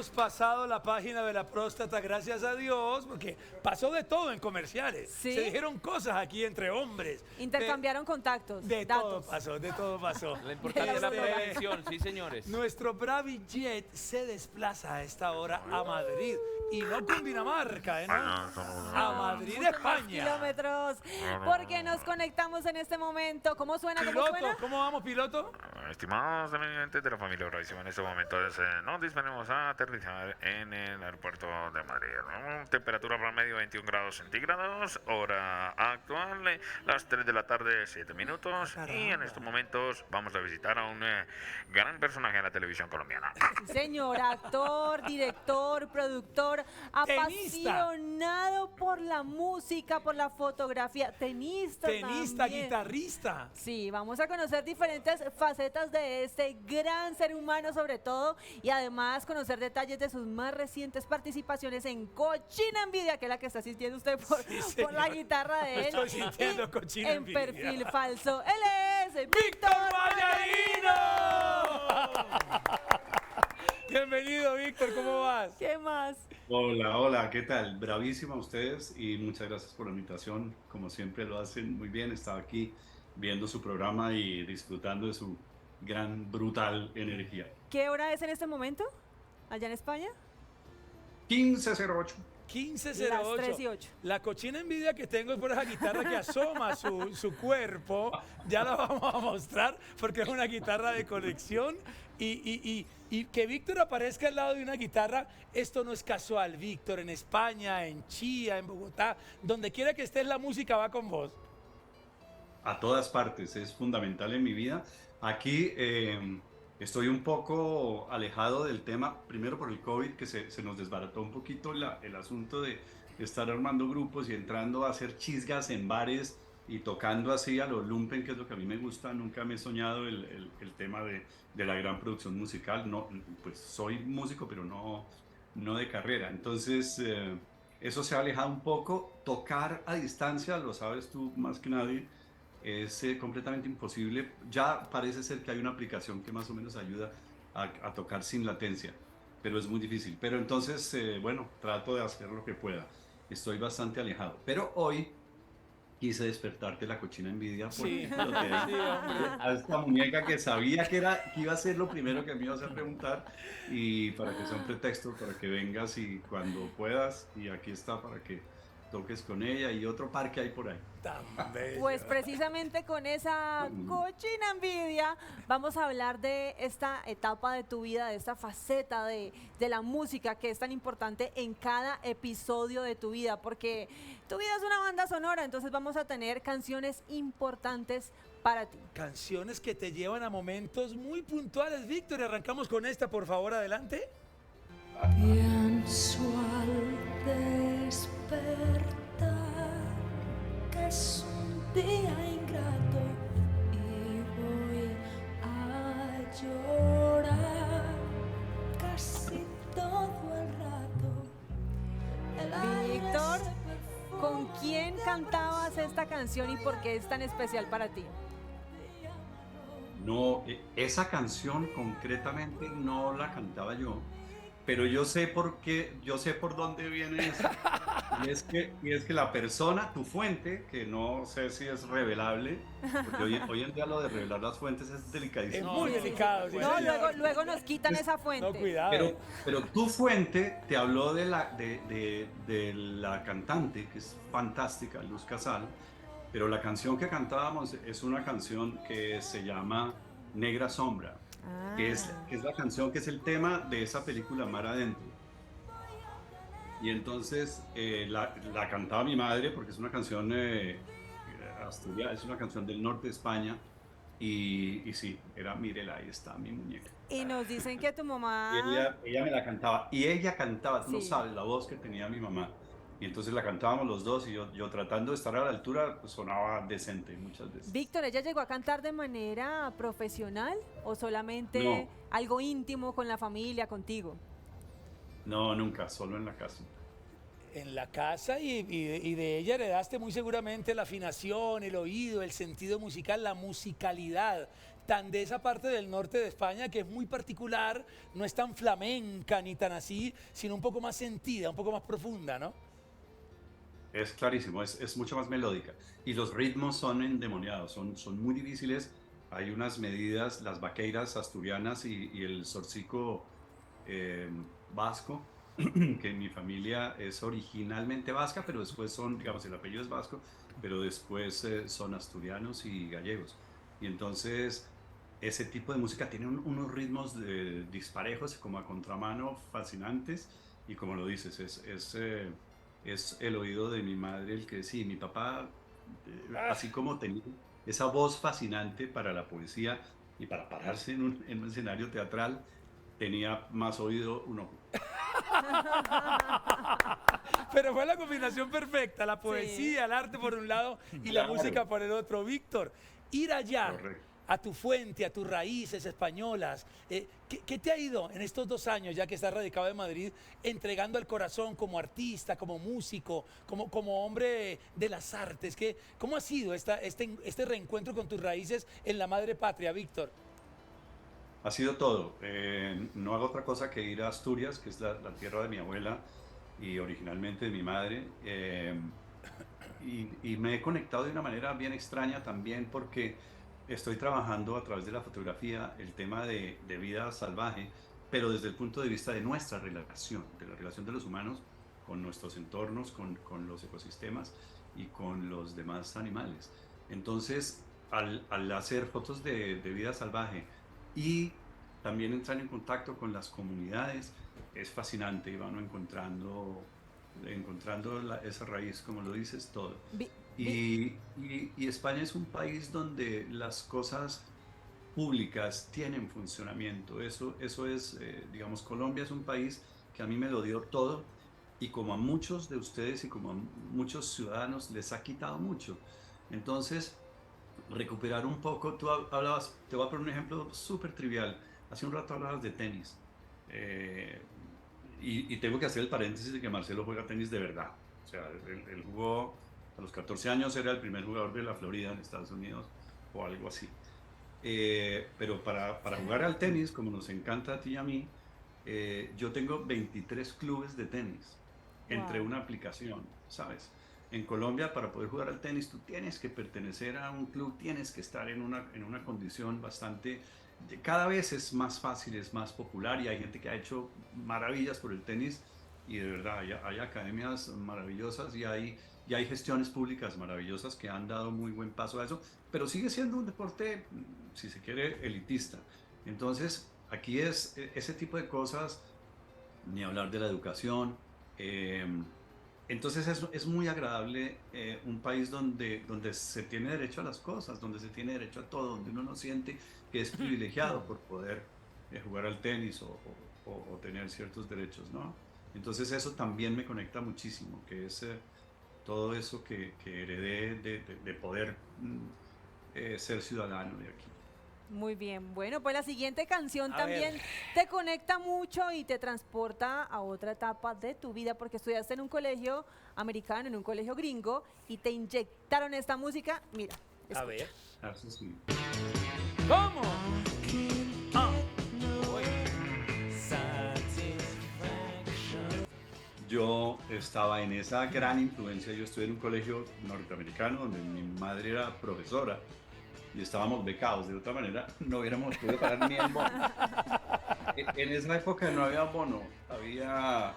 hemos pasado la página de la próstata, gracias a Dios, porque pasó de todo en comerciales. ¿Sí? Se dijeron cosas aquí entre hombres. Intercambiaron contactos, De datos. de todo pasó. La importancia de la prevención, sí, señores. Nuestro Bravi Jet se desplaza a esta hora a Madrid y no Cundinamarca, ¿no? A Madrid, Muchos más España. kilómetros, porque nos conectamos en este momento. ¿Cómo suena? ¿Cómo Piloto, suena? ¿cómo vamos, piloto? Estimados televidentes de la familia Bravísima, en estos momentos nos disponemos a aterrizar en el aeropuerto de Madrid. Temperatura promedio 21 grados centígrados, hora actual las 3 de la tarde, 7 minutos. Y en estos momentos vamos a visitar a un gran personaje de la televisión colombiana. Sí, señor, actor, director, productor, Tenista. apasionado por la música, por la fotografía, tenista también. Guitarrista. Sí, vamos a conocer diferentes facetas de este gran ser humano sobre todo y además conocer detalles de sus más recientes participaciones en Cochina Envidia, que es la que está sintiendo usted por la guitarra de él. Estoy sintiendo Y Cochina en Envidia. perfil falso. Él es ¡Víctor Vallarino! Bienvenido, Víctor, ¿cómo vas? ¿Qué más? Hola, hola, ¿qué tal? Bravísima a ustedes y muchas gracias por la invitación. Como siempre lo hacen muy bien. Estaba aquí viendo su programa y disfrutando de su gran, brutal energía. ¿Qué hora es en este momento? ¿Allá en España? 15:08. 15:08. Las 3:08. La cochina envidia que tengo es por esa guitarra que asoma su cuerpo. Ya la vamos a mostrar porque es una guitarra de colección. Y que Víctor aparezca al lado de una guitarra, esto no es casual. Víctor, en España, en Chía, en Bogotá, donde quiera que estés, la música va con vos. A todas partes, es fundamental en mi vida. Aquí estoy un poco alejado del tema, primero por el COVID, que se nos desbarató un poquito el asunto de estar armando grupos y entrando a hacer chisgas en bares y tocando así a lo lumpen, que es lo que a mí me gusta. Nunca me he soñado el tema de la gran producción musical. No, pues soy músico, pero no de carrera. Entonces, eso se ha alejado un poco. Tocar a distancia, lo sabes tú más que nadie, es completamente imposible. Ya parece ser que hay una aplicación que más o menos ayuda a tocar sin latencia, pero es muy difícil. Pero entonces, bueno, trato de hacer lo que pueda. Estoy bastante alejado. Pero hoy quise despertarte la cochina envidia por Sí, lo que sí, hombre. a esta muñeca que sabía que iba a ser lo primero que me ibas a preguntar, y para que sea un pretexto para que vengas y cuando puedas, y aquí está para que toques con ella y otro par que hay por ahí. Tan bello. Pues precisamente con esa cochina envidia vamos a hablar de esta etapa de tu vida, de esta faceta de la música que es tan importante en cada episodio de tu vida, porque tu vida es una banda sonora, entonces vamos a tener canciones importantes para ti. Canciones que te llevan a momentos muy puntuales. Víctor, arrancamos con esta, por favor, adelante. Pienso al despertar que es un día ingrato y voy a llorar casi todo el rato. El aire Víctor, se perfuma ¿con quién de cantabas abrazo esta canción y por qué es tan especial para ti? No, esa canción concretamente no la cantaba yo, pero yo sé por qué, yo sé por dónde viene eso. Y es que la persona, tu fuente, que no sé si es revelable, porque hoy en día lo de revelar las fuentes es Es delicadísimo. muy delicado. sí, No, señor. luego nos quitan esa fuente. No, cuidado. Pero tu fuente te habló de la cantante, que es fantástica, Luz Casal, pero la canción que cantábamos es una canción que se llama Negra Sombra, Ah. que es la canción que es el tema de esa película Mar Adentro. Y entonces la cantaba mi madre porque es una canción asturiana, es una canción del norte de España. Y sí, era Mírela, ahí está mi muñeca. Y nos dicen que tu Y mamá... ella me la cantaba. Y ella cantaba, tú no Sí. sabes la voz que tenía mi mamá. Y entonces la cantábamos los dos y yo tratando de estar a la altura, pues sonaba decente muchas veces. Víctor, ¿ella llegó a cantar de manera profesional o solamente No. algo íntimo con la familia, contigo? No, nunca, solo en la casa. En la casa y de ella heredaste muy seguramente la afinación, el oído, el sentido musical, la musicalidad. tan de esa parte del norte de España que es muy particular, no es tan flamenca ni tan así, sino un poco más sentida, un poco más profunda, ¿no? Es clarísimo, es mucho más melódica. Y los ritmos son endemoniados, son muy difíciles. Hay unas medidas, las vaqueiras asturianas y el zorzico vasco, que mi familia es originalmente vasca, pero después son, digamos, el apellido es vasco, pero después son asturianos y gallegos. Y entonces ese tipo de música tiene unos ritmos disparejos, como a contramano, fascinantes. Y como lo dices, es el oído de mi madre el que sí, mi papá, así como tenía esa voz fascinante para la poesía y para pararse en un escenario teatral, tenía más oído uno. Pero fue la combinación perfecta, la poesía, el arte por un lado y la Claro. música por el otro. Víctor, ir allá Correcto. a tu fuente, a tus raíces españolas, ¿qué te ha ido en estos 2 años, ya que estás radicado en Madrid, entregando al corazón como artista, como músico, como hombre de las artes? ¿Cómo ha sido este reencuentro con tus raíces en la madre patria, Víctor? Ha sido todo. No hago otra cosa que ir a Asturias, que es la tierra de mi abuela y originalmente de mi madre. Y me he conectado de una manera bien extraña también porque estoy trabajando a través de la fotografía el tema de vida salvaje, pero desde el punto de vista de nuestra relación, de la relación de los humanos con nuestros entornos, con los ecosistemas y con los demás animales. Entonces, al hacer fotos de vida salvaje y también entrar en contacto con las comunidades, es fascinante y van encontrando esa raíz, como lo dices, todo. Y España es un país donde las cosas públicas tienen funcionamiento. Eso es, digamos, Colombia es un país que a mí me lo dio todo y como a muchos de ustedes y como a muchos ciudadanos les ha quitado mucho. Entonces, recuperar un poco, tú hablabas, te voy a poner un ejemplo súper trivial. Hace un rato hablabas de tenis. Y tengo que hacer el paréntesis de que Marcelo juega tenis de verdad. O sea, él jugó a los 14 años, era el primer jugador de la Florida en Estados Unidos o algo así. Pero para jugar al tenis, como nos encanta a ti y a mí, yo tengo 23 clubes de tenis entre Wow. una aplicación, ¿sabes? En Colombia, para poder jugar al tenis, tú tienes que pertenecer a un club, tienes que estar en una condición bastante... Cada vez es más fácil, es más popular y hay gente que ha hecho maravillas por el tenis y de verdad hay academias maravillosas y hay gestiones públicas maravillosas que han dado muy buen paso a eso, pero sigue siendo un deporte, si se quiere, elitista. Entonces, aquí es ese tipo de cosas, ni hablar de la educación. Entonces es muy agradable un país donde se tiene derecho a las cosas, donde se tiene derecho a todo, donde uno no siente que es privilegiado por poder jugar al tenis o tener ciertos derechos, ¿no? Entonces eso también me conecta muchísimo, que es todo eso que heredé de poder ser ciudadano de aquí. Muy bien, bueno, pues la siguiente canción A también ver. te conecta mucho y te transporta a otra etapa de tu vida porque estudiaste en un colegio americano, en un colegio gringo y te inyectaron esta música. Mira, A escucha. ver. Eso sí. ¿Cómo? Ah. Yo estaba en esa gran influencia, yo estuve en un colegio norteamericano donde mi madre era profesora y estábamos becados, de otra manera no hubiéramos podido pagar ni el bono. En esa época no había bono, había,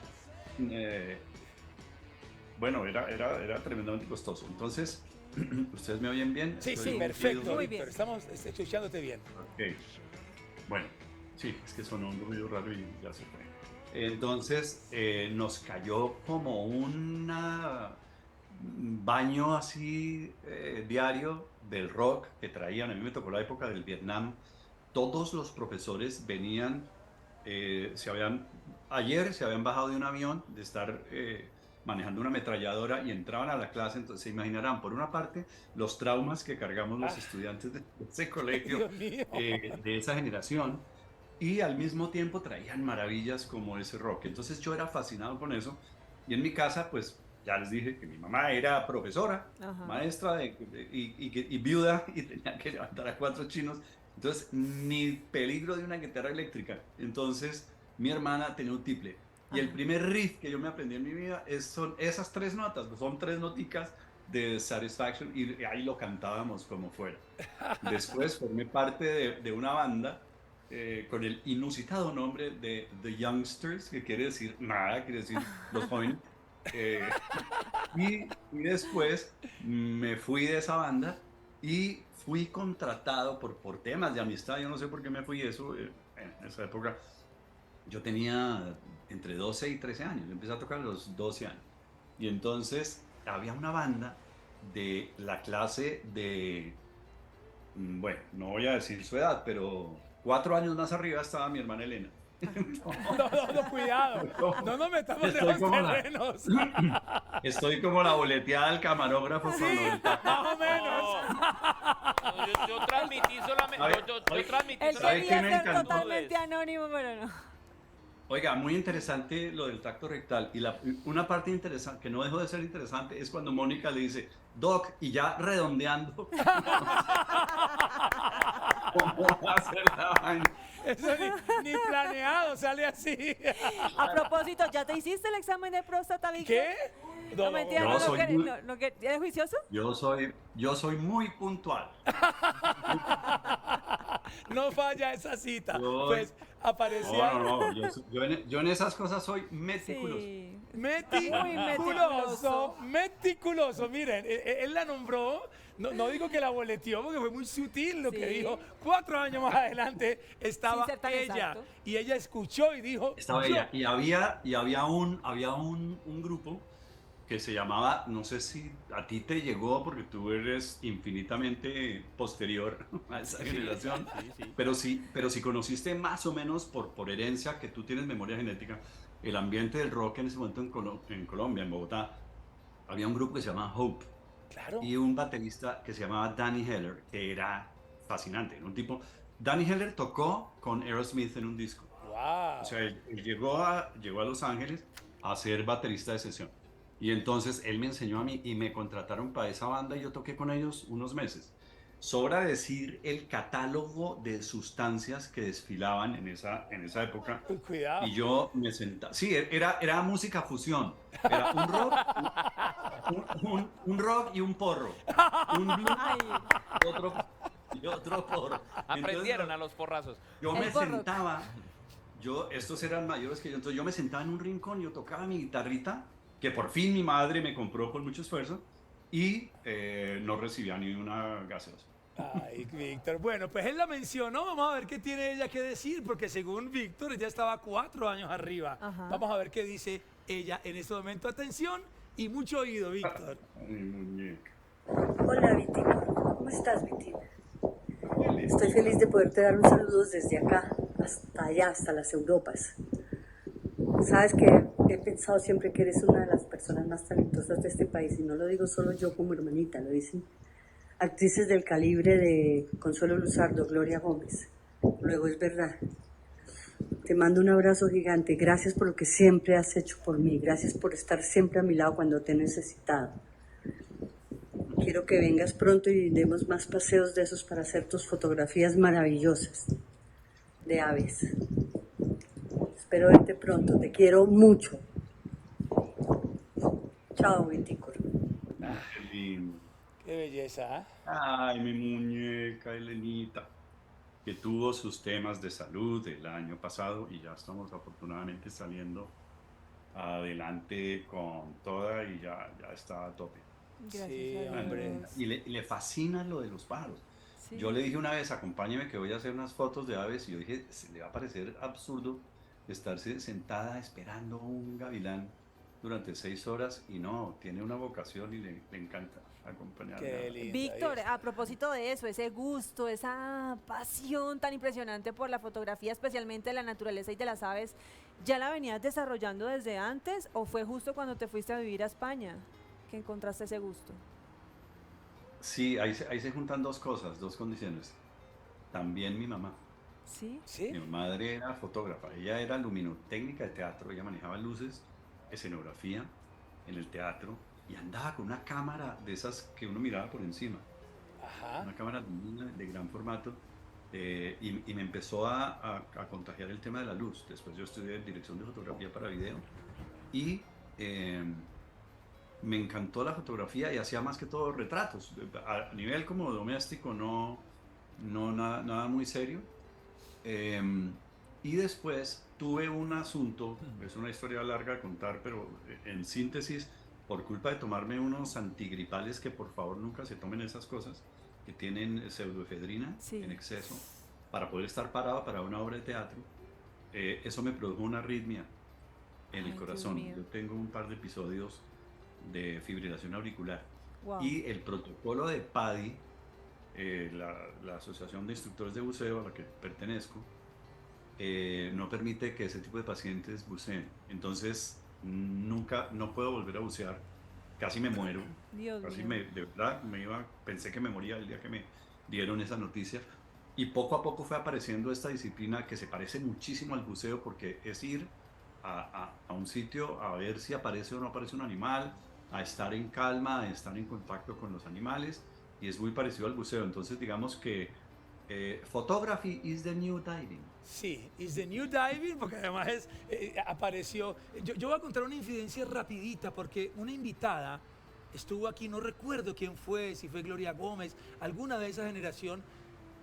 bueno, era tremendamente costoso. Entonces, ¿ustedes me oyen bien? Sí, Estoy sí, un perfecto, ruido- Muy Víctor. bien. Estamos escuchándote bien. Ok, bueno, sí, es que sonó un ruido raro y ya se fue. Entonces nos cayó como un baño así diario del rock que traían. A mí me tocó la época del Vietnam. Todos los profesores venían, ayer se habían bajado de un avión de estar manejando una ametralladora y entraban a la clase. Entonces se imaginarán, por una parte, los traumas que cargamos los estudiantes de ese colegio, Dios mío. de esa generación. Y al mismo tiempo traían maravillas como ese rock. Entonces yo era fascinado con eso. Y en mi casa, pues ya les dije que mi mamá era profesora, Ajá. maestra y viuda y tenía que levantar a 4 chinos. Entonces, ni peligro de una guitarra eléctrica. Entonces, mi hermana tenía un tiple. Y el primer riff que yo me aprendí en mi vida son esas 3 notas, pues son 3 noticas de Satisfaction y ahí lo cantábamos como fuera. Después formé parte de una banda con el inusitado nombre de The Youngsters, que quiere decir nada, quiere decir los jóvenes. Eh, y después me fui de esa banda y fui contratado por temas de amistad. Yo no sé por qué me fui eso en esa época. Yo tenía entre 12 y 13 años. Yo empecé a tocar a los 12 años. Y entonces había una banda de la clase de, bueno, no voy a decir su edad, pero 4 años más arriba estaba mi hermana Elena. No, cuidado. No nos metamos en Estoy los como terrenos. Estoy como la boleteada del camarógrafo con lo del Más o menos. No, yo transmití solamente. Yo transmití Él ¿Sabe qué quería me ser encantó? totalmente anónimo, pero no. Oiga, muy interesante lo del tacto rectal. Y una parte interesante, que no dejó de ser interesante, es cuando Mónica le dice, Doc, y ya redondeando. ¿Cómo va a ser la vaina? Eso ni planeado, sale así. A propósito, ¿ya te hiciste el examen de próstata, Víctor? ¿Qué? No, mentira, Yo no, soy muy- ¿eres juicioso? Yo soy muy puntual. No falla esa cita. Yo- Pues aparecía No. Yo en esas cosas soy meticuloso. Sí. meticuloso. Meticuloso. Miren, él la nombró. No digo que la boleteó porque fue muy sutil lo que Sí. dijo. 4 años más adelante estaba Sin ser tan ella. exacto. Y ella escuchó y dijo. Estaba "Yo". ella. Y había un grupo que se llamaba, no sé si a ti te llegó porque tú eres infinitamente posterior a esa generación, pero si conociste más o menos por herencia, que tú tienes memoria genética, el ambiente del rock en ese momento en Colombia, en Bogotá, había un grupo que se llamaba Hope Claro. y un baterista que se llamaba Danny Heller, que era fascinante, era un tipo. Danny Heller tocó con Aerosmith en un disco. Wow. O sea, él llegó a Los Ángeles a ser baterista de sesión. Y entonces él me enseñó a mí y me contrataron para esa banda y yo toqué con ellos unos meses. Sobra decir el catálogo de sustancias que desfilaban en esa época. Cuidado. Y yo me sentaba. Sí, era música fusión. Era un rock, un rock y un porro. Un blues Ay, y otro porro. Aprendieron Entonces, a los porrazos. yo El me porro. sentaba, estos eran mayores que yo, entonces yo me sentaba en un rincón, yo tocaba mi guitarrita, que por fin mi madre me compró con mucho esfuerzo, y no recibía ni una gaseosa. Ay, Víctor. Bueno, pues él la mencionó. Vamos a ver qué tiene ella que decir, porque según Víctor, ella estaba 4 años arriba. Ajá. Vamos a ver qué dice ella en este momento. Atención y mucho oído, Víctor. Ay, muñeca. Hola, Vitina. ¿Cómo estás, Vitina? Estoy feliz de poderte dar un saludo desde acá, hasta allá, hasta las Europas. Sabes que he pensado siempre que eres una de las personas más talentosas de este país, y no lo digo solo yo como hermanita, lo dicen actrices del calibre de Consuelo Luzardo, Gloria Gómez. Luego es verdad. Te mando un abrazo gigante. Gracias por lo que siempre has hecho por mí. Gracias por estar siempre a mi lado cuando te he necesitado. Quiero que vengas pronto y demos más paseos de esos para hacer tus fotografías maravillosas de aves. Espero verte pronto. Te quiero mucho. Chao, Vitícora. Qué lindo. Qué belleza, ¿eh? Ay, mi muñeca Elenita, que tuvo sus temas de salud el año pasado y ya estamos afortunadamente saliendo adelante con toda y ya está a tope. gracias Sí, a hombre. Dios. Y le fascina lo de los pájaros. Sí. Yo le dije una vez, acompáñeme que voy a hacer unas fotos de aves, y yo dije, se le va a parecer absurdo estarse sentada esperando un gavilán durante 6 horas, y no, tiene una vocación y le encanta acompañarme. Qué lindo. Víctor, a propósito de eso, ese gusto, esa pasión tan impresionante por la fotografía, especialmente de la naturaleza y de las aves, ¿ya la venías desarrollando desde antes o fue justo cuando te fuiste a vivir a España que encontraste ese gusto? Sí, ahí se juntan dos cosas, dos condiciones. También mi mamá. Sí. ¿Sí? Mi madre era fotógrafa, ella era luminotécnica de teatro, ella manejaba luces, escenografía en el teatro y andaba con una cámara de esas que uno miraba por encima, Ajá. una cámara de gran formato, y me empezó a contagiar el tema de la luz. Después yo estudié dirección de fotografía para video y me encantó la fotografía y hacía más que todo retratos. A nivel como doméstico, no nada muy serio. Y después tuve un asunto, es una historia larga de contar, pero en síntesis, por culpa de tomarme unos antigripales, que por favor nunca se tomen esas cosas, que tienen pseudoefedrina en exceso, para poder estar parado para una obra de teatro, eso me produjo una arritmia en el corazón. Yo tengo un par de episodios de fibrilación auricular. Wow. Y el protocolo de PADI, la Asociación de Instructores de Buceo a la que pertenezco, no permite que ese tipo de pacientes buceen. Entonces, no puedo volver a bucear. Casi me muero. Dios Casi mío. de verdad, pensé que me moría el día que me dieron esa noticia. Y poco a poco fue apareciendo esta disciplina que se parece muchísimo al buceo, porque es ir a un sitio a ver si aparece o no aparece un animal, a estar en calma, a estar en contacto con los animales, y es muy parecido al buceo. Entonces digamos que photography is the new diving. Sí, is the new diving, porque además apareció. Yo voy a contar una infidencia rapidita, porque una invitada estuvo aquí, no recuerdo quién fue, si fue Gloria Gómez, alguna de esa generación,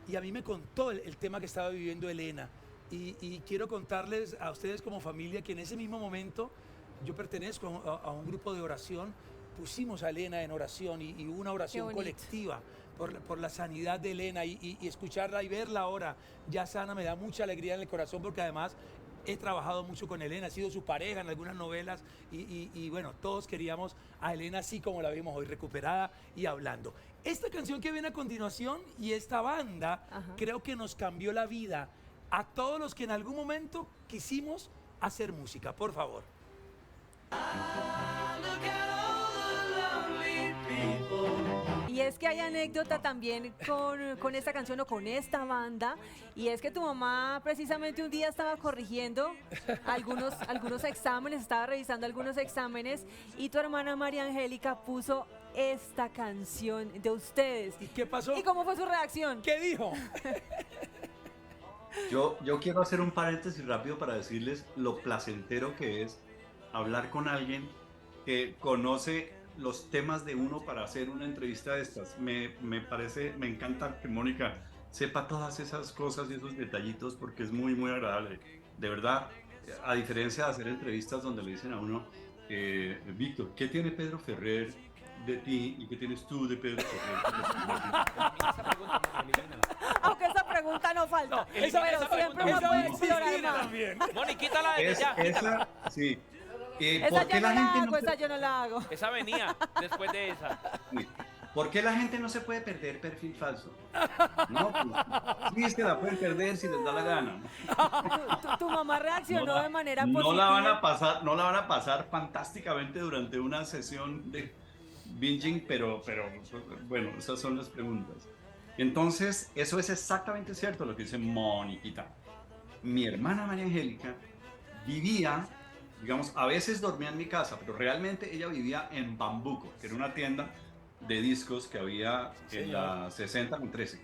y a mí me contó el tema que estaba viviendo Elena. Y quiero contarles a ustedes como familia que en ese mismo momento yo pertenezco a un grupo de oración, pusimos a Elena en oración y hubo una oración colectiva por la sanidad de Elena y escucharla y verla ahora ya sana me da mucha alegría en el corazón, porque además he trabajado mucho con Elena, he sido su pareja en algunas novelas y bueno, todos queríamos a Elena así como la vimos hoy, recuperada y hablando. Esta canción que viene a continuación y esta banda creo que nos cambió la vida a todos los que en algún momento quisimos hacer música. Por favor. Y es que hay anécdota también con esta canción o con esta banda, y es que tu mamá precisamente un día estaba corrigiendo algunos exámenes, estaba revisando algunos exámenes, y tu hermana María Angélica puso esta canción de ustedes. ¿Y qué pasó? ¿Y cómo fue su reacción? ¿Qué dijo? Yo quiero hacer un paréntesis rápido para decirles lo placentero que es hablar con alguien que conoce los temas de uno para hacer una entrevista de estas. Me encanta que Mónica sepa todas esas cosas y esos detallitos, porque es muy, muy agradable. De verdad, a diferencia de hacer entrevistas donde le dicen a uno, Víctor, ¿qué tiene Pedro Ferrer de ti y qué tienes tú de Pedro Ferrer? Aunque esa pregunta no falta. No, pero esa siempre pregunta uno no puede existe explorar más. también. Moni, quítala desde ya, quítala. Esa, sí. Esa ¿Por qué yo no la la gente hago, no esa se- yo no la hago. Esa venía después de esa. ¿Por qué la gente no se puede perder perfil falso? No, pues, sí, se la pueden perder si les da la gana. Tu mamá reaccionó de manera positiva. No la van a pasar fantásticamente durante una sesión de binging, pero bueno, esas son las preguntas. Entonces, eso es exactamente cierto lo que dice Moniquita. Mi hermana María Angélica vivía, digamos, a veces dormía en mi casa, pero realmente ella vivía en Bambuco, que era una tienda de discos que había en la 60 con 13.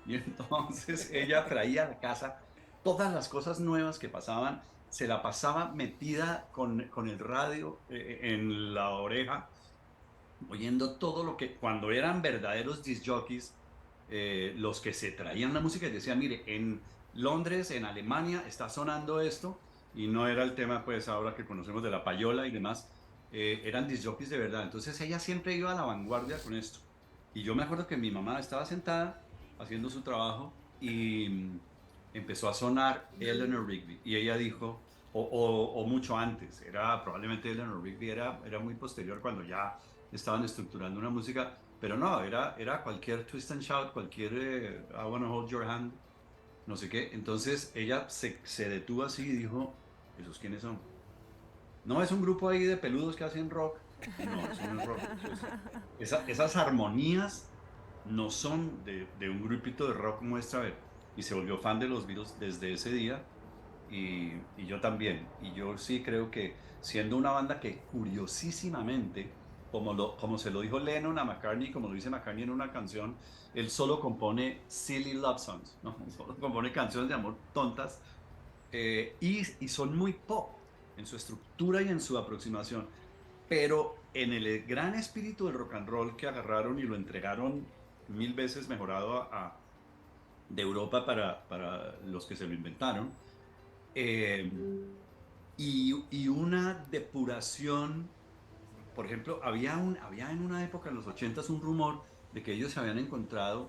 Y entonces ella traía a la casa todas las cosas nuevas que pasaban, se la pasaba metida con el radio en la oreja, oyendo todo lo que, cuando eran verdaderos disc jockeys, los que se traían la música y decían, mire, en Londres, en Alemania, está sonando esto, y no era el tema, pues, ahora que conocemos de la payola y demás, eran disc jockeys de verdad. Entonces ella siempre iba a la vanguardia con esto. Y yo me acuerdo que mi mamá estaba sentada haciendo su trabajo y empezó a sonar Eleanor Rigby, y ella dijo, o mucho antes, probablemente Eleanor Rigby era muy posterior, cuando ya estaban estructurando una música, pero no, era cualquier Twist and Shout, cualquier I Wanna Hold Your Hand, no sé qué. Entonces ella se detuvo así y dijo, ¿esos quiénes son? No, es un grupo ahí de peludos que hacen rock. No, eso no es rock. Esas armonías no son de un grupito de rock muestra, a ver. Y se volvió fan de los Beatles desde ese día, y yo también. Y yo sí creo que, siendo una banda que curiosísimamente como se lo dijo Lennon a McCartney, como lo dice McCartney en una canción, él solo compone silly love songs, ¿no? Solo compone canciones de amor tontas, y son muy pop en su estructura y en su aproximación, pero en el gran espíritu del rock and roll que agarraron y lo entregaron 1000 veces mejorado de Europa para los que se lo inventaron, y una depuración. Por ejemplo, había en una época, en los 80s, un rumor de que ellos se habían encontrado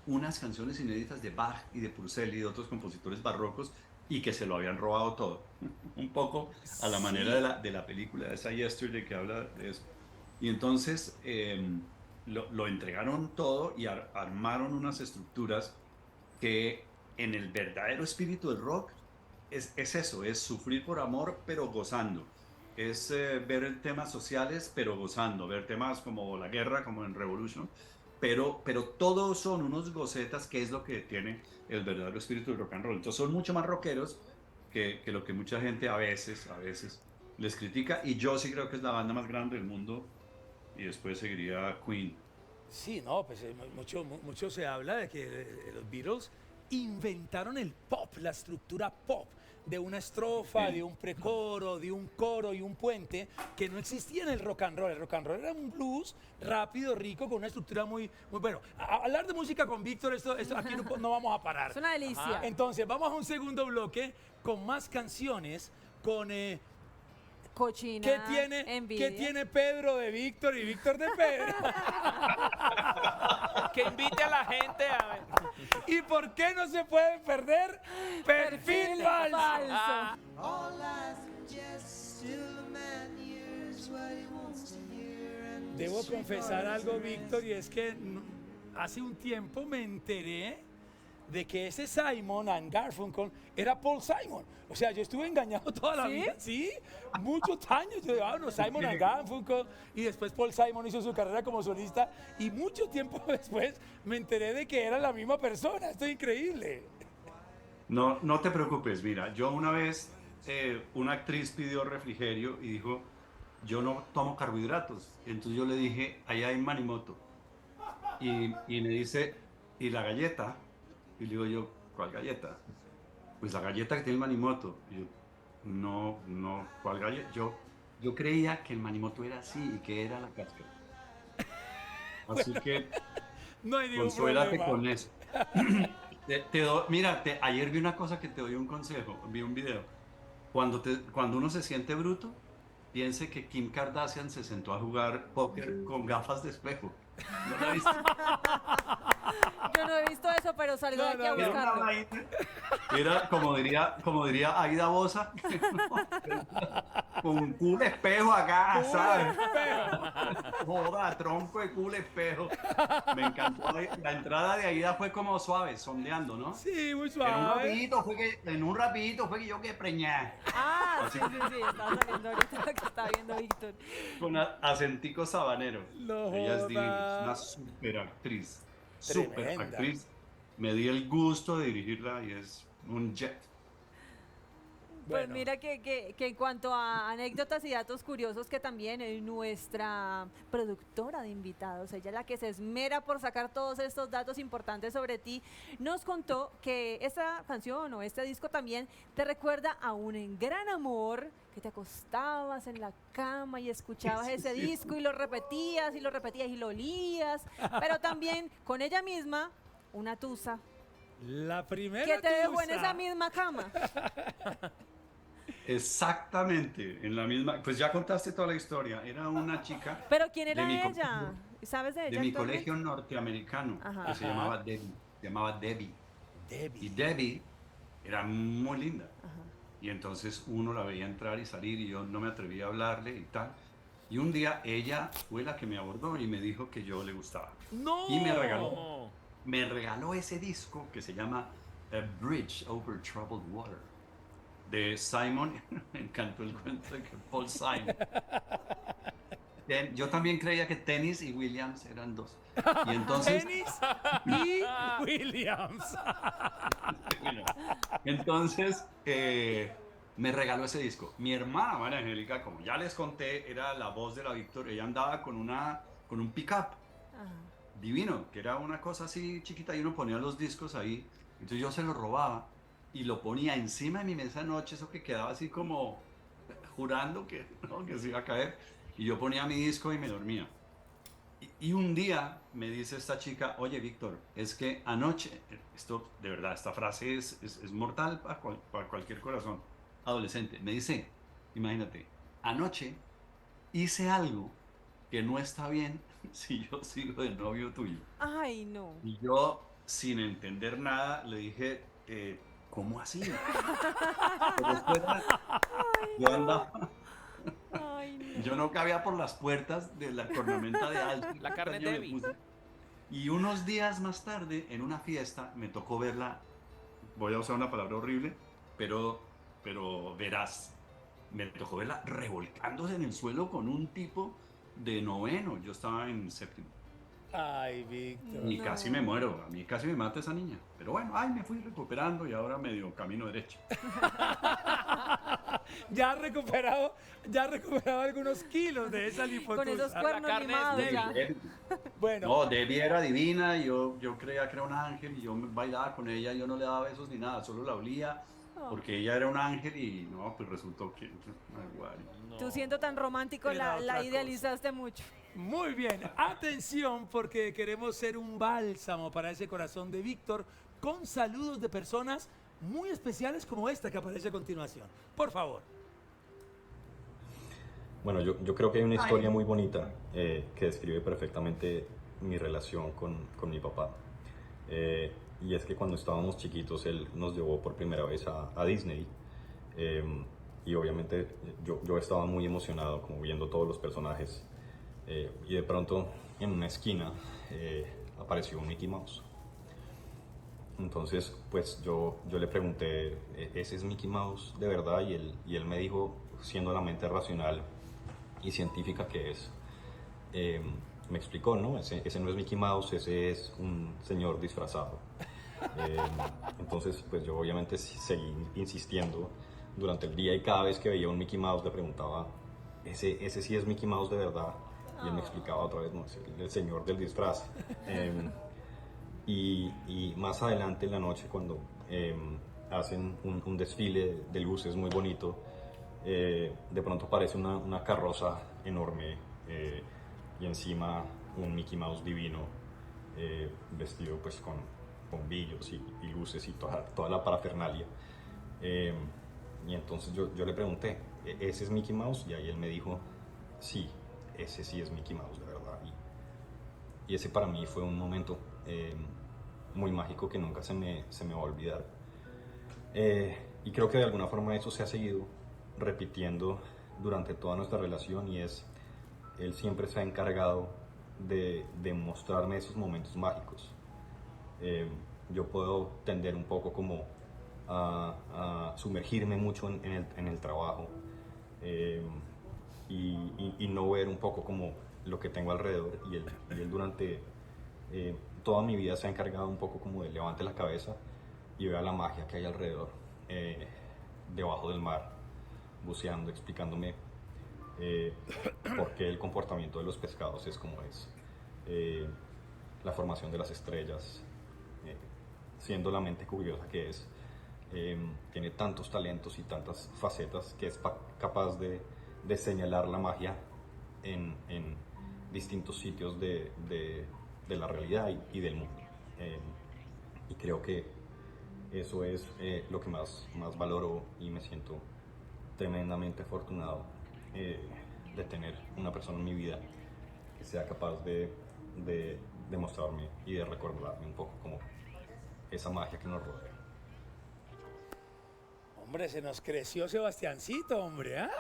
unas canciones inéditas de Bach y de Purcell y de otros compositores barrocos y que se lo habían robado todo. Un poco a la manera de la película, esa Yesterday que habla de eso. Y entonces lo entregaron todo y armaron unas estructuras que en el verdadero espíritu del rock es eso, es sufrir por amor pero gozando. Es ver temas sociales pero gozando, ver temas como la guerra, como en Revolution, pero todos son unos gocetas, que es lo que tiene el verdadero espíritu del rock and roll. Entonces son mucho más rockeros que lo que mucha gente a veces les critica, y yo sí creo que es la banda más grande del mundo, y después seguiría Queen. Sí, no, pues mucho se habla de que los Beatles inventaron el pop, la estructura pop, de una estrofa, de un precoro, de un coro y un puente, que no existía en el rock and roll. El rock and roll era un blues rápido, rico, con una estructura muy bueno. Hablar de música con Víctor, esto aquí no vamos a parar. Es una delicia. Entonces, vamos a un segundo bloque con más canciones, con... Cochina, ¿Qué tiene Pedro de Víctor y Víctor de Pedro? Que invite a la gente a ver. ¿Y por qué no se puede perder Perfil Falso? Debo confesar algo, Víctor, y es que hace un tiempo me enteré de que ese Simon and Garfunkel era Paul Simon. O sea, yo estuve engañado toda la vida. Sí, muchos años. Yo digo, no, Simon and Garfunkel. Y después Paul Simon hizo su carrera como solista. Y mucho tiempo después me enteré de que era la misma persona. Esto es increíble. No te preocupes, mira, yo una vez, una actriz pidió refrigerio y dijo, yo no tomo carbohidratos. Entonces yo le dije, allá hay Manimoto. Y me dice, ¿y la galleta? Y le digo yo, ¿cuál galleta? Pues la galleta que tiene el Manimoto. Y yo, no, ¿cuál galleta? Yo creía que el Manimoto era así y que era la cáscara. Así que no hay ningún consuélate problema con eso. Mira, ayer vi una cosa que te doy un consejo, vi un video. Cuando uno se siente bruto, piense que Kim Kardashian se sentó a jugar póker con gafas de espejo. ¿No lo viste? Yo no he visto eso, pero salgo de aquí a buscarlo. Era como diría Aida Bosa, con un culo espejo acá, ¿sabes? Joda, tronco de culo espejo. Me encantó. La entrada de Aida fue como suave, sondeando, ¿no? Sí, muy suave. En un rapidito fue que yo que preñé. Ah, sí, estaba saliendo ahorita lo que estaba viendo Víctor. Con acentico sabanero. No Ella es divina, joda. es una super actriz. Tremenda. Super actriz. Me di el gusto de dirigirla y es un jet. Pues Bueno. mira que en cuanto a anécdotas y datos curiosos, que también nuestra productora de invitados, ella es la que se esmera por sacar todos estos datos importantes sobre ti, nos contó que esta canción o este disco también te recuerda a un gran amor, que te acostabas en la cama y escuchabas ese disco y lo repetías y lo repetías y lo olías, pero también con ella misma, una tusa La primera que te dejó en tusa. esa misma cama. Exactamente, en la misma. Pues ya contaste toda la historia. Era una chica Pero ¿quién era De mi ella? ¿Sabes de ella? de mi actualmente? colegio norteamericano Ajá. que se llamaba Debbie. Se llamaba Debbie. Y Debbie. Debbie era muy linda. Ajá. Y entonces uno la veía entrar y salir y yo no me atreví a hablarle y tal. Y un día ella fue la que me abordó y me dijo que yo le gustaba. No. Y me regaló ese disco que se llama A Bridge Over Troubled Water, de Simon. Me encantó el cuento de que Paul Simon. Yo también creía que Tennis y Williams eran dos. Y entonces, Dennis y Williams. bueno, entonces me regaló ese disco. Mi hermana María Angélica, como ya les conté, era la voz de la Víctor. Ella andaba con un pick-up divino, que era una cosa así chiquita y uno ponía los discos ahí. Entonces yo se los robaba y lo ponía encima de mi mesa de noche, eso que quedaba así como jurando que, ¿no?, que se iba a caer. Y yo ponía mi disco y me dormía. Y un día me dice esta chica, oye Víctor, es que anoche, esto de verdad, esta frase es mortal para cualquier corazón adolescente. Me dice, imagínate, anoche hice algo que no está bien si yo sigo de novio tuyo. Ay, no. Y yo, sin entender nada, le dije, ¿cómo así? Pero espera, yo andaba, Ay, no. yo no cabía por las puertas de la cornamenta de alto. La carne Yo me débil. puse. Y unos días más tarde, en una fiesta, me tocó verla, voy a usar una palabra horrible, pero verás, me tocó verla revolcándose en el suelo con un tipo de noveno. Yo estaba en séptimo. Ay, Víctor. Y No. casi me muero, a mí casi me mata esa niña. Pero bueno, ay, me fui recuperando y ahora medio camino derecho. Ya ha recuperado algunos kilos de esa Con esos lipotusa. cuernos carne limados es ya. Bueno, No, Debbie era divina, yo creía que era un ángel y yo bailaba con ella, yo no le daba besos ni nada, solo la olía porque ella era un ángel y no, pues resultó que... ay, guay. Tú siendo tan romántico Era otra la cosa. idealizaste mucho. muy bien. Atención, porque queremos ser un bálsamo para ese corazón de Víctor con saludos de personas muy especiales como esta que aparece a continuación. Por favor. Bueno, yo creo que hay una historia muy bonita que describe perfectamente mi relación con mi papá. Y es que cuando estábamos chiquitos, él nos llevó por primera vez a Disney. Y obviamente yo estaba muy emocionado, como viendo todos los personajes. Y de pronto, en una esquina, apareció un Mickey Mouse. Entonces, pues yo le pregunté, ¿ese es Mickey Mouse de verdad? Y él me dijo, siendo la mente racional y científica que es, me explicó, ¿no? Ese no es Mickey Mouse, ese es un señor disfrazado. Entonces, pues yo obviamente seguí insistiendo durante el día y cada vez que veía un Mickey Mouse le preguntaba, ¿ese sí es Mickey Mouse de verdad? Y él me explicaba otra vez, no, es el señor del disfraz. Y más adelante en la noche, cuando hacen un desfile de luces muy bonito, de pronto aparece una carroza enorme y encima un Mickey Mouse divino, vestido pues con bombillos y luces y toda la parafernalia. Y entonces yo le pregunté, ¿ese es Mickey Mouse? Y ahí él me dijo, sí, ese sí es Mickey Mouse, de verdad. Y ese para mí fue un momento muy mágico que nunca se me va a olvidar. Y creo que de alguna forma eso se ha seguido repitiendo durante toda nuestra relación y es, él siempre se ha encargado de mostrarme esos momentos mágicos. Yo puedo tender un poco como a sumergirme mucho en el trabajo y no ver un poco como lo que tengo alrededor y él durante toda mi vida se ha encargado un poco como de levante la cabeza y vea la magia que hay alrededor, debajo del mar, buceando, explicándome por qué el comportamiento de los pescados es como es, la formación de las estrellas, siendo la mente curiosa que es, tiene tantos talentos y tantas facetas que es capaz de señalar la magia en distintos sitios de la realidad y del mundo. Y creo que eso es lo que más valoro y me siento tremendamente afortunado de tener una persona en mi vida que sea capaz de mostrarme y de recordarme un poco como esa magia que nos rodea. Hombre, se nos creció Sebastiancito, hombre, ¿ah?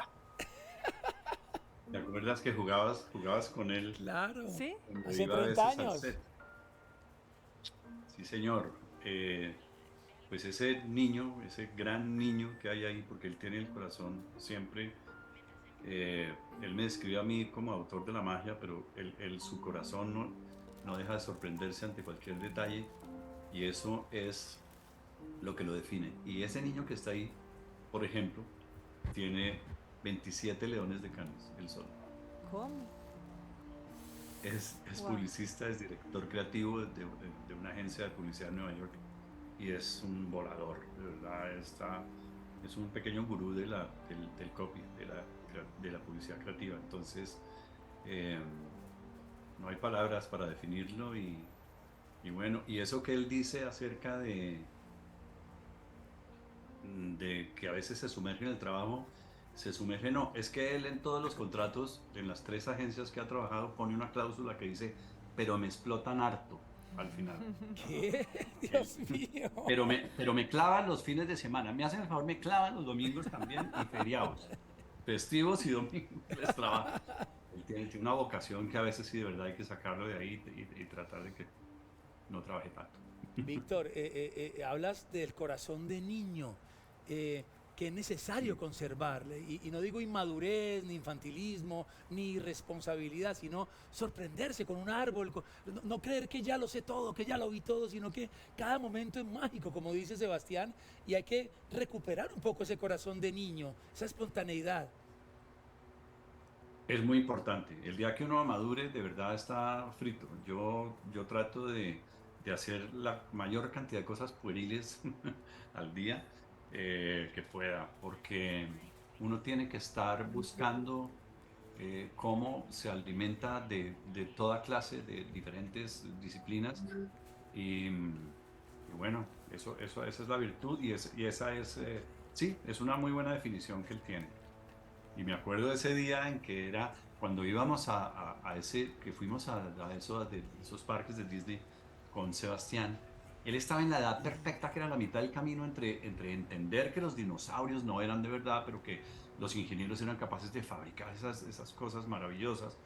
¿Te acuerdas que jugabas con él? Claro. ¿Sí? cuando Hace iba a 30 veces al años. set? Sí, señor. Pues ese niño, ese gran niño que hay ahí, porque él tiene el corazón siempre, él me describe a mí como autor de la magia, pero su corazón no deja de sorprenderse ante cualquier detalle y eso es lo que lo define. Y ese niño que está ahí, por ejemplo, tiene 27 leones de Cannes, él solo. ¿Cómo? Es Wow. publicista, es director creativo de una agencia de publicidad en Nueva York y es un volador, de verdad, es un pequeño gurú del copy, de la publicidad creativa. Entonces, eh, no hay palabras para definirlo y bueno, y eso que él dice acerca de que a veces se sumerge en el trabajo, se sumerge, no, es que él en todos los contratos, en las 3 agencias que ha trabajado, pone una cláusula que dice, pero me explotan harto al final. ¿Qué? Dios mío. Pero me clavan los fines de semana, me hacen el favor, me clavan los domingos también y feriados, festivos y domingos les trabajo. Él tiene una vocación que a veces sí de verdad hay que sacarlo de ahí y tratar de que no trabaje tanto. Víctor, hablas del corazón de niño, que es necesario conservarle. Y no digo inmadurez, ni infantilismo, ni irresponsabilidad, sino sorprenderse con un árbol, no creer que ya lo sé todo, que ya lo vi todo, sino que cada momento es mágico, como dice Sebastián, y hay que recuperar un poco ese corazón de niño, esa espontaneidad. Es muy importante. El día que uno madure, de verdad está frito. Yo trato de hacer la mayor cantidad de cosas pueriles al día que pueda, porque uno tiene que estar buscando cómo se alimenta de toda clase de diferentes disciplinas y bueno, esa es la virtud y esa es, sí, es una muy buena definición que él tiene. Y me acuerdo de ese día en que era cuando íbamos a ese, que fuimos a esos parques de Disney con Sebastián. Él estaba en la edad perfecta, que era la mitad del camino entre entender que los dinosaurios no eran de verdad, pero que los ingenieros eran capaces de fabricar esas cosas maravillosas.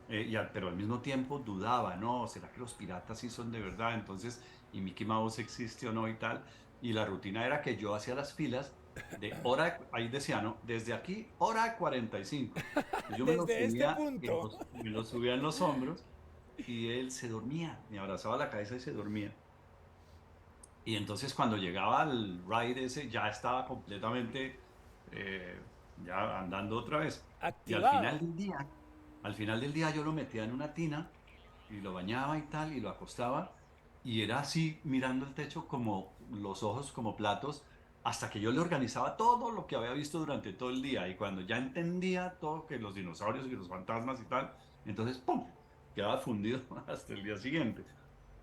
Pero al mismo tiempo dudaba, ¿no? ¿Será que los piratas sí son de verdad? Entonces, ¿y Mickey Mouse existe o no y tal? Y la rutina era que yo hacía las filas de hora, ahí decía, ¿no? Desde aquí, hora 45. Entonces yo Desde este punto. me lo subía en los hombros y él se dormía, me abrazaba la cabeza y se dormía. Y entonces cuando llegaba al ride ese ya estaba completamente eh, ya andando otra vez. Y Activado. al final del día yo lo metía en una tina y lo bañaba y tal y lo acostaba y era así mirando el techo como los ojos como platos hasta que yo le organizaba todo lo que había visto durante todo el día y cuando ya entendía todo que los dinosaurios y los fantasmas y tal, entonces ¡pum! Quedaba fundido hasta el día siguiente.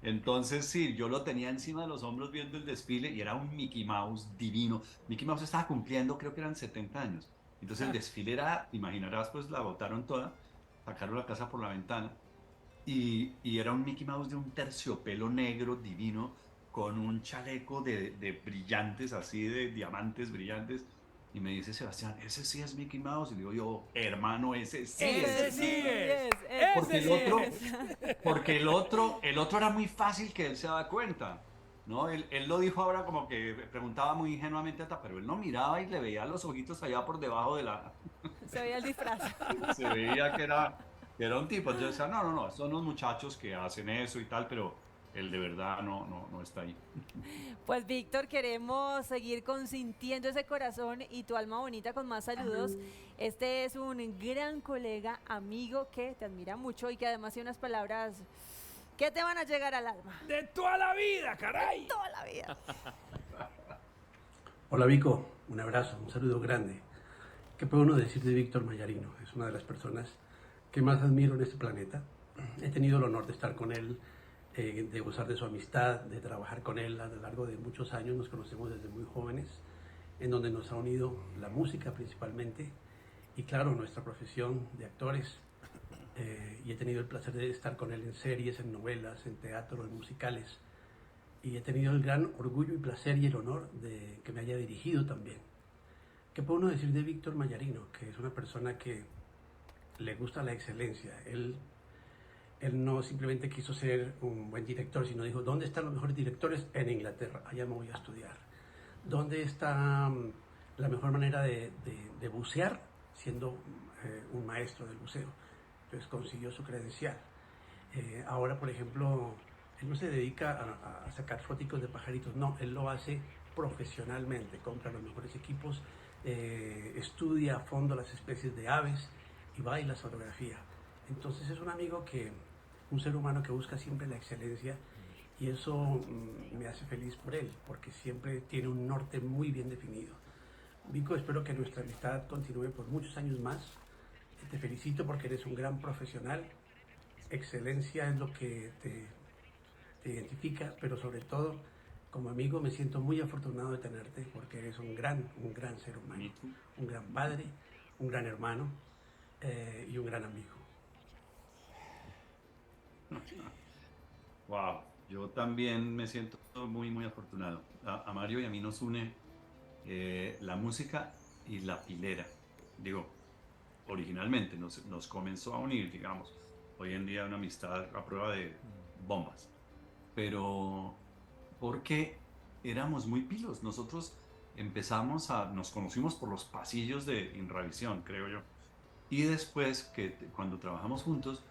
Entonces, sí, yo lo tenía encima de los hombros viendo el desfile y era un Mickey Mouse divino. Mickey Mouse estaba cumpliendo, creo que eran 70 años. Entonces el desfile era, imaginarás, pues la botaron toda, sacaron la casa por la ventana y era un Mickey Mouse de un terciopelo negro divino con un chaleco de brillantes, así de diamantes brillantes. Y me dice Sebastián, ese sí es Mickey Mouse. Y digo yo, hermano, ese sí Ese es. sí es. Porque Ese sí es. porque el otro era muy fácil que él se daba cuenta, ¿no? Él lo dijo ahora como que preguntaba muy ingenuamente, pero él no miraba y le veía los ojitos allá por debajo de la... Se veía el disfraz. Se veía que era un tipo. Yo decía, no, son unos muchachos que hacen eso y tal, pero él de verdad no está ahí. Pues Víctor, queremos seguir consintiendo ese corazón y tu alma bonita con más saludos. Este es un gran colega, amigo que te admira mucho y que además tiene unas palabras que te van a llegar al alma. De toda la vida, caray. Toda la vida. Hola Vico, un abrazo, un saludo grande. ¿Qué puedo uno decir de Víctor Mayarino? Es una de las personas que más admiro en este planeta. He tenido el honor de estar con él, de gozar de su amistad, de trabajar con él a lo largo de muchos años. Nos conocemos desde muy jóvenes, en donde nos ha unido la música principalmente y claro, nuestra profesión de actores. Y he tenido el placer de estar con él en series, en novelas, en teatro, en musicales. Y he tenido el gran orgullo y placer y el honor de que me haya dirigido también. ¿Qué puedo uno decir de Víctor Mayarino? Que es una persona que le gusta la excelencia. Él no simplemente quiso ser un buen director, sino dijo, ¿dónde están los mejores directores? En Inglaterra, allá me voy a estudiar. ¿Dónde está la mejor manera de bucear? Siendo un maestro del buceo. Entonces consiguió su credencial. Ahora, por ejemplo, él no se dedica a sacar fotos de pajaritos, no, él lo hace profesionalmente, compra los mejores equipos, estudia a fondo las especies de aves y baila fotografía. Entonces es un amigo un ser humano que busca siempre la excelencia y eso me hace feliz por él, porque siempre tiene un norte muy bien definido. Vico, espero que nuestra amistad continúe por muchos años más. Te felicito porque eres un gran profesional. Excelencia es lo que te identifica, pero sobre todo, como amigo, me siento muy afortunado de tenerte porque eres un gran ser humano, un gran padre, un gran hermano y un gran amigo. Wow, yo también me siento muy afortunado. A Mario y a mí nos une la música y la pilera. Digo, originalmente nos comenzó a unir, digamos. Hoy en día una amistad a prueba de bombas. Pero porque éramos muy pilos. Nosotros nos conocimos por los pasillos de Inravisión, creo yo. Y después, cuando trabajamos juntos,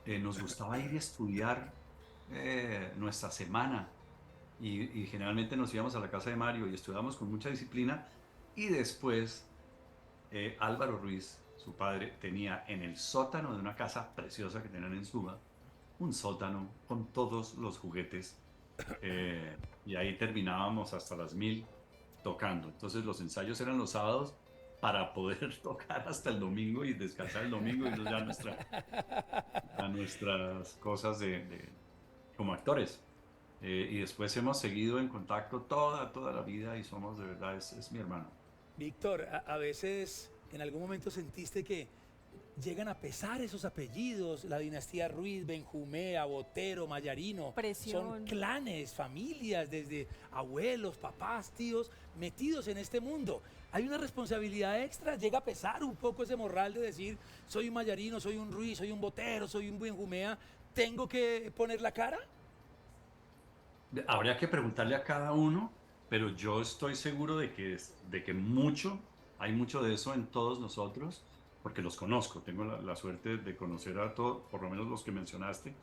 nos gustaba ir a estudiar nuestra semana. Y generalmente nos íbamos a la casa de Mario y estudiábamos con mucha disciplina. Y después, Álvaro Ruiz, su padre, tenía en el sótano de una casa preciosa que tenían en Suba, un sótano con todos los juguetes. Y ahí terminábamos hasta las 1000 tocando. Entonces los ensayos eran los sábados para poder tocar hasta el domingo y descansar el domingo y nos ya nuestras cosas como actores. Y después hemos seguido en contacto toda la vida y somos, de verdad, es mi hermano. Víctor, a veces en algún momento sentiste que llegan a pesar esos apellidos, la dinastía Ruiz, Benjumea, Botero, Mayarino. Presión. Son clanes, familias, desde abuelos, papás, tíos, metidos en este mundo. Hay una responsabilidad extra, llega a pesar un poco ese morral de decir, soy un Mayarino, soy un Ruiz, soy un Botero, soy un Benjumea, ¿tengo que poner la cara? Habría que preguntarle a cada uno, pero yo estoy seguro de que hay mucho de eso en todos nosotros, porque los conozco, tengo la suerte de conocer a todos, por lo menos los que mencionaste,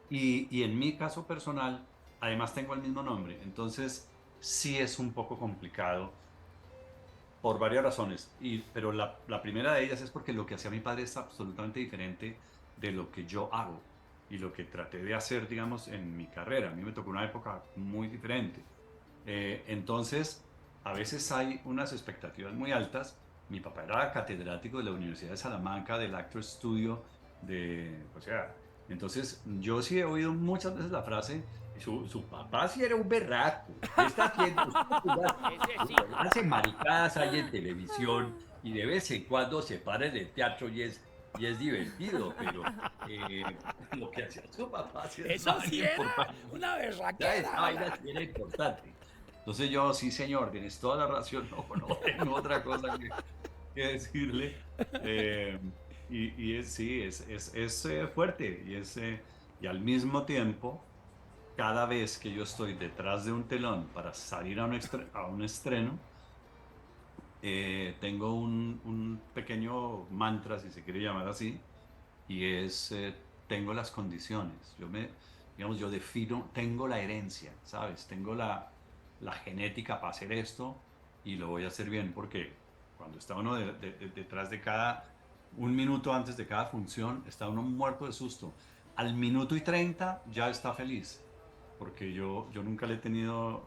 y en mi caso personal, además tengo el mismo nombre, entonces sí es un poco complicado por varias razones, pero la primera de ellas es porque lo que hacía mi padre es absolutamente diferente de lo que yo hago y lo que traté de hacer, digamos, en mi carrera. A mí me tocó una época muy diferente. Entonces, a veces hay unas expectativas muy altas. Mi papá era catedrático de la Universidad de Salamanca, del Actors Studio, entonces yo sí he oído muchas veces la frase, su papá sí era un berraco, ¿qué está haciendo? Hace maricadas ahí en televisión y de vez en cuando se para en el teatro y es divertido, pero lo que hacía su papá sí eso sí era una berraquera. Era importante. Entonces yo, sí señor, tienes toda la razón, no tengo otra cosa que decirle. Es fuerte y al mismo tiempo, cada vez que yo estoy detrás de un telón para salir a un estreno, tengo un pequeño mantra, si se quiere llamar así, y tengo las condiciones. Yo defino, tengo la herencia, ¿sabes? Tengo la genética para hacer esto y lo voy a hacer bien, porque cuando está uno detrás de un minuto antes de cada función, está uno muerto de susto. Al minuto y 30 ya está feliz, porque yo nunca le he tenido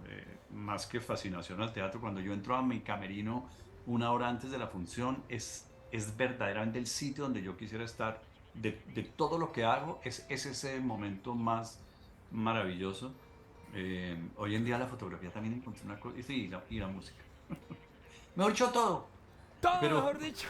más que fascinación al teatro. Cuando yo entro a mi camerino una hora antes de la función, es verdaderamente el sitio donde yo quisiera estar. De todo lo que hago, es ese momento más maravilloso. Hoy en día la fotografía también encontré una cosa, y la música. Mejor dicho, todo. Mejor dicho.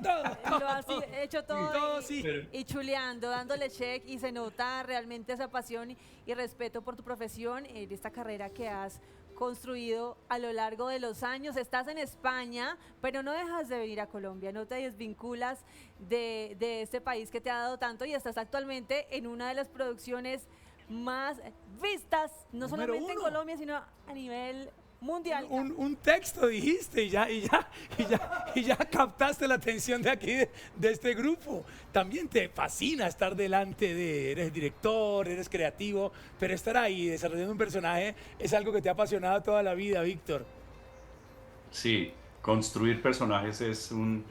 Todo. Lo has hecho todo, Todo, sí. y chuleando, dándole check, y se nota realmente esa pasión y respeto por tu profesión, en esta carrera que has construido a lo largo de los años. Estás en España, pero no dejas de venir a Colombia, no te desvinculas de este país que te ha dado tanto, y estás actualmente en una de las producciones más vistas, no Número solamente en 1. Colombia, sino a nivel mundial. Un texto dijiste y ya captaste la atención de aquí, de este grupo. También te fascina estar eres director, eres creativo, pero estar ahí desarrollando un personaje es algo que te ha apasionado toda la vida, Víctor. Sí, construir personajes es un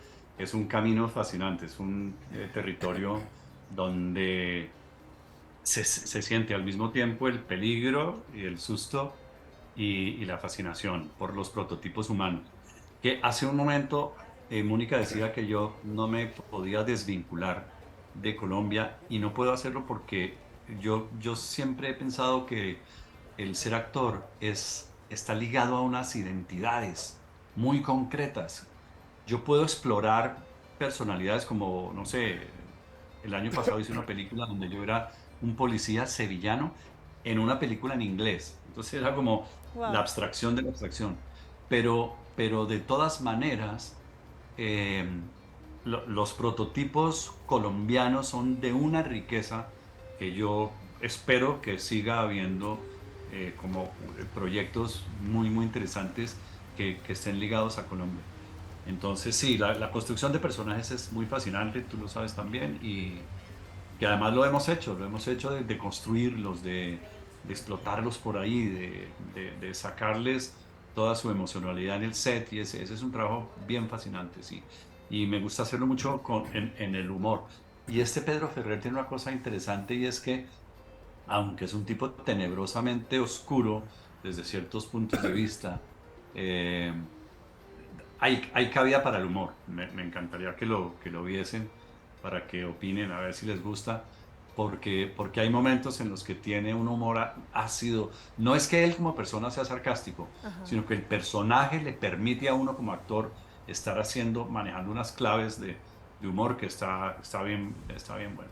camino fascinante, es un territorio donde se siente al mismo tiempo el peligro y el susto y la fascinación por los prototipos humanos. Que hace un momento Mónica decía que yo no me podía desvincular de Colombia y no puedo hacerlo porque yo siempre he pensado que el ser actor está ligado a unas identidades muy concretas. Yo puedo explorar personalidades como, no sé, el año pasado hice una película donde yo era un policía sevillano en una película en inglés. Entonces era como Wow. la abstracción de la abstracción. Pero de todas maneras, los prototipos colombianos son de una riqueza que yo espero que siga habiendo como proyectos muy, muy interesantes que estén ligados a Colombia. Entonces, sí, la construcción de personajes es muy fascinante, tú lo sabes también, y que además lo hemos hecho de construirlos, de explotarlos por ahí, de sacarles toda su emocionalidad en el set, y ese es un trabajo bien fascinante, sí. Y me gusta hacerlo mucho en el humor. Y este Pedro Ferrer tiene una cosa interesante, y es que, aunque es un tipo tenebrosamente oscuro desde ciertos puntos de vista, hay cabida para el humor. Me encantaría que lo viesen para que opinen, a ver si les gusta, porque hay momentos en los que tiene un humor ácido. No es que él como persona sea sarcástico, sino que el personaje le permite a uno como actor estar manejando unas claves de humor que está bien bueno.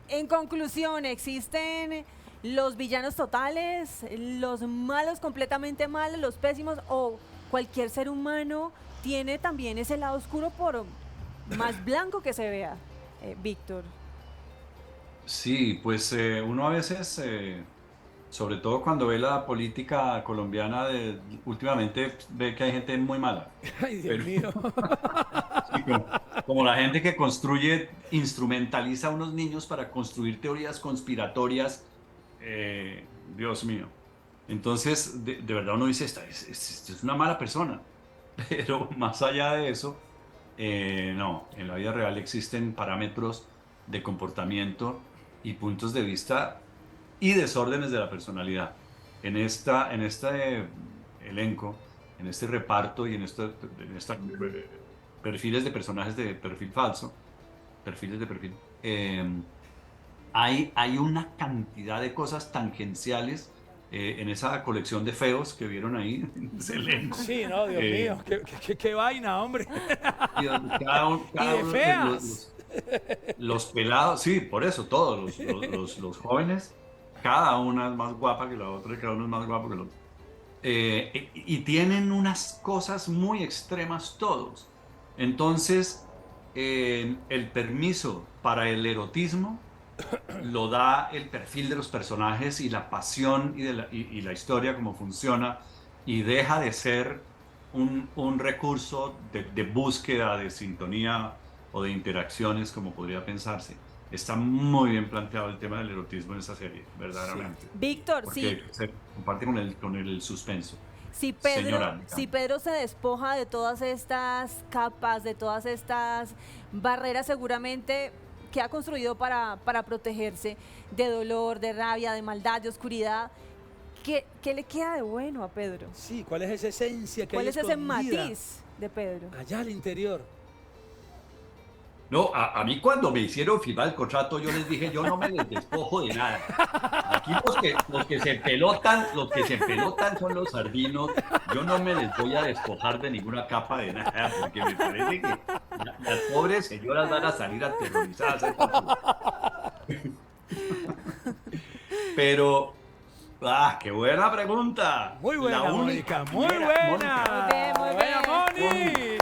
En conclusión, ¿existen los villanos totales, los malos completamente malos, los pésimos, o cualquier ser humano tiene también ese lado oscuro por más blanco que se vea, Víctor? Sí, pues uno a veces, sobre todo cuando ve la política colombiana, últimamente ve que hay gente muy mala. Ay, Dios Pero- mío. Sí, como la gente que instrumentaliza a unos niños para construir teorías conspiratorias, Dios mío. Entonces, de verdad uno dice, esta es una mala persona. Pero más allá de eso, no, en la vida real existen parámetros de comportamiento y puntos de vista y desórdenes de la personalidad. En este elenco, en este reparto y en esta perfiles de personajes de perfil falso, perfiles de perfil, hay una cantidad de cosas tangenciales en esa colección de feos que vieron ahí, en ese elenco. Sí, no, Dios mío. Qué vaina, hombre. Y donde cada uno de feas. los pelados, sí, por eso todos los jóvenes, cada una es más guapa que la otra y cada uno es más guapo que el otro. Y tienen unas cosas muy extremas todos. Entonces, el permiso para el erotismo lo da el perfil de los personajes y la pasión y la historia, cómo funciona, y deja de ser un recurso de búsqueda de sintonía o de interacciones como podría pensarse. Está muy bien planteado el tema del erotismo en esa serie, verdaderamente. Víctor, Porque se comparte con el suspenso. Si Señora, Pedro se despoja de todas estas capas, de todas estas barreras, seguramente que ha construido para protegerse de dolor, de rabia, de maldad, de oscuridad, ¿qué le queda de bueno a Pedro? Sí, ¿cuál es esa esencia que ¿Cuál hay es ese escondida matiz de Pedro? allá al interior? No, a mí cuando me hicieron firmar el contrato, yo les dije, yo no me les despojo de nada. Aquí los que se pelotan son los sardinos. Yo no me les voy a despojar de ninguna capa de nada, porque me parece que las pobres señoras van a salir aterrorizadas. Pero, qué buena pregunta. Muy buena, La Mónica, única muy manera- buena. Muy bien, muy Buena, bien. Moni.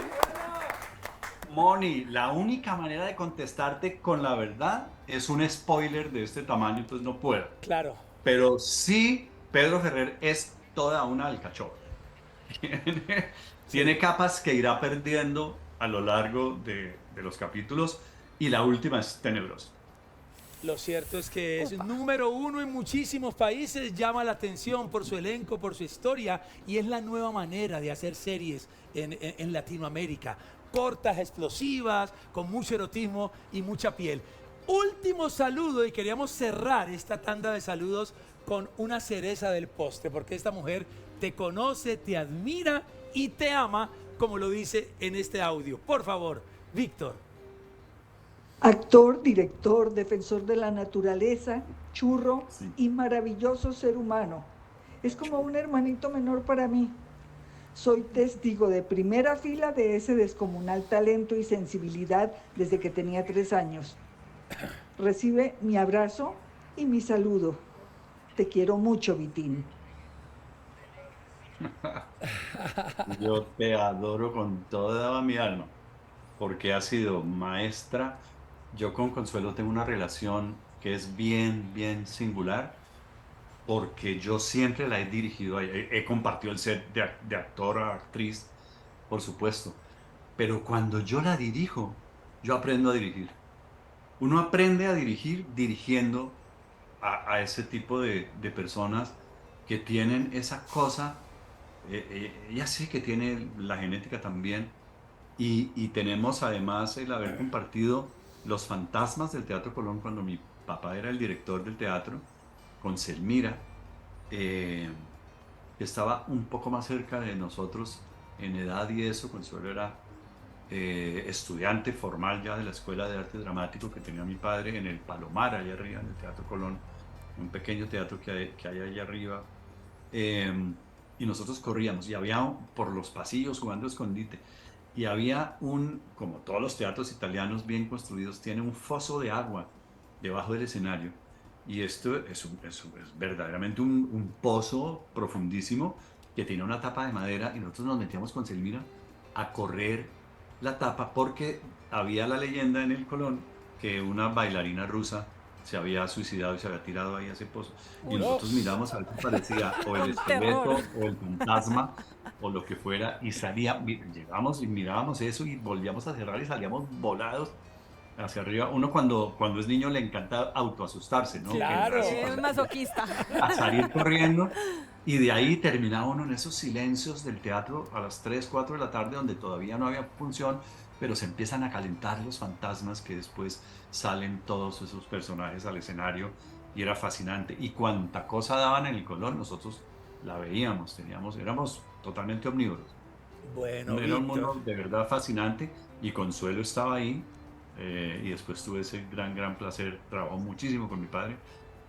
Moni, la única manera de contestarte con la verdad es un spoiler de este tamaño, entonces no puedo. Claro. Pero sí, Pedro Ferrer es toda una alcachofa. Tiene capas que irá perdiendo a lo largo de los capítulos, y la última es tenebrosa. Lo cierto es que es número 1 en muchísimos países, llama la atención por su elenco, por su historia, y es la nueva manera de hacer series en Latinoamérica. Cortas, explosivas, con mucho erotismo y mucha piel. Último saludo, y queríamos cerrar esta tanda de saludos con una cereza del postre, porque esta mujer te conoce, te admira y te ama, como lo dice en este audio. Por favor, Víctor. Actor, director, defensor de la naturaleza, churro y maravilloso ser humano. Es como un hermanito menor para mí. Soy testigo de primera fila de ese descomunal talento y sensibilidad desde que tenía 3 años. Recibe mi abrazo y mi saludo. Te quiero mucho, Vitín. Yo te adoro con toda mi alma, porque has sido maestra. Yo con Consuelo tengo una relación que es bien singular, porque yo siempre la he dirigido, he compartido el set de actor a actriz, por supuesto, pero cuando yo la dirijo, yo aprendo a dirigir. Uno aprende a dirigir dirigiendo a ese tipo de personas que tienen esa cosa, ella sí que tiene la genética también, y tenemos además el haber compartido Los Fantasmas del Teatro Colón cuando mi papá era el director del teatro, con Selmira, que estaba un poco más cerca de nosotros en edad y eso. Consuelo era estudiante formal ya de la Escuela de Arte Dramático que tenía mi padre en el Palomar, allá arriba en el Teatro Colón, un pequeño teatro que hay allá arriba, y nosotros corríamos y había por los pasillos jugando escondite. Y había como todos los teatros italianos bien construidos, tiene un foso de agua debajo del escenario. Y esto es verdaderamente un pozo profundísimo que tiene una tapa de madera, y nosotros nos metíamos con Selmira a correr la tapa porque había la leyenda en el Colón que una bailarina rusa se había suicidado y se había tirado ahí a ese pozo. Y nosotros miramos a ver qué parecía, o el esqueleto, o el fantasma, o lo que fuera, y llegamos y mirábamos eso y volvíamos a cerrar y salíamos volados hacia arriba. Uno cuando es niño le encanta autoasustarse, ¿no? Claro, es masoquista. A salir corriendo, y de ahí terminaba uno en esos silencios del teatro a las 3, 4 de la tarde, donde todavía no había función, pero se empiezan a calentar los fantasmas, que después salen todos esos personajes al escenario, y era fascinante. Y cuánta cosa daban en el Colón, nosotros la veíamos, éramos totalmente omnívoros. Bueno, era un mundo de verdad fascinante, y Consuelo estaba ahí, y después tuve ese gran placer, trabajó muchísimo con mi padre,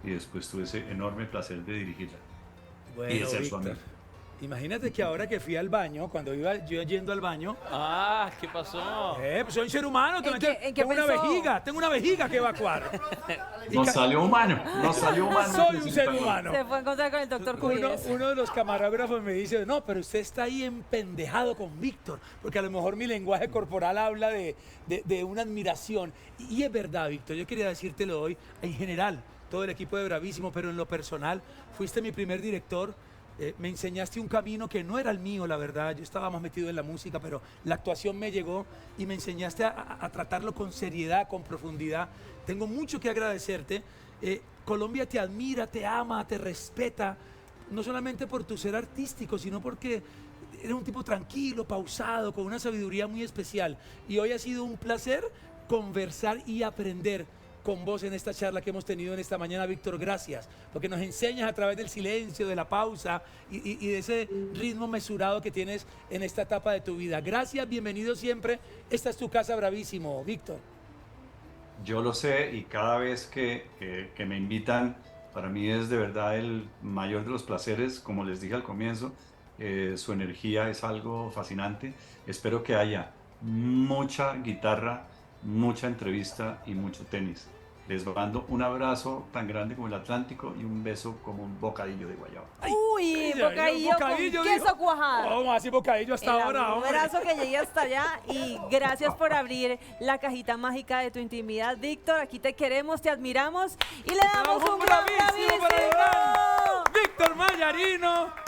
y después tuve ese enorme placer de dirigirla. Bueno, y de ser su Víctor, amigo. imagínate que ahora que fui al baño, cuando iba yo yendo al baño, ¿Qué pasó? pues soy un ser humano, ¿En qué tengo una vejiga que evacuar. Nos salió humano. Soy un ser humano. Se fue a encontrar con el doctor Cubides. Uno de los camarógrafos me dice, no, pero usted está ahí empendejado con Víctor, porque a lo mejor mi lenguaje corporal habla de una admiración. Y es verdad, Víctor, yo quería decírtelo hoy, en general, todo el equipo de Bravísimo, pero en lo personal, fuiste mi primer director. Me enseñaste un camino que no era el mío, la verdad. Yo estaba más metido en la música, pero la actuación me llegó, y me enseñaste a tratarlo con seriedad, con profundidad. Tengo mucho que agradecerte. Colombia te admira, te ama, te respeta, no solamente por tu ser artístico, sino porque eres un tipo tranquilo, pausado, con una sabiduría muy especial. Y hoy ha sido un placer conversar y aprender con vos en esta charla que hemos tenido en esta mañana, Víctor. Gracias, porque nos enseñas a través del silencio, de la pausa y de ese ritmo mesurado que tienes en esta etapa de tu vida. Gracias, bienvenido siempre. Esta es tu casa, Bravísimo, Víctor. Yo lo sé, y cada vez que me invitan, para mí es de verdad el mayor de los placeres. Como les dije al comienzo, su energía es algo fascinante. Espero que haya mucha guitarra, mucha entrevista y mucho tenis. Les mando un abrazo tan grande como el Atlántico y un beso como un bocadillo de guayaba. Uy, bocadillo con queso cuajado. Vamos a hacer bocadillo hasta ahora. Un abrazo que llegue hasta allá, y gracias por abrir la cajita mágica de tu intimidad, Víctor. Aquí te queremos, te admiramos y le damos un gran bravísimo para Víctor Mayarino.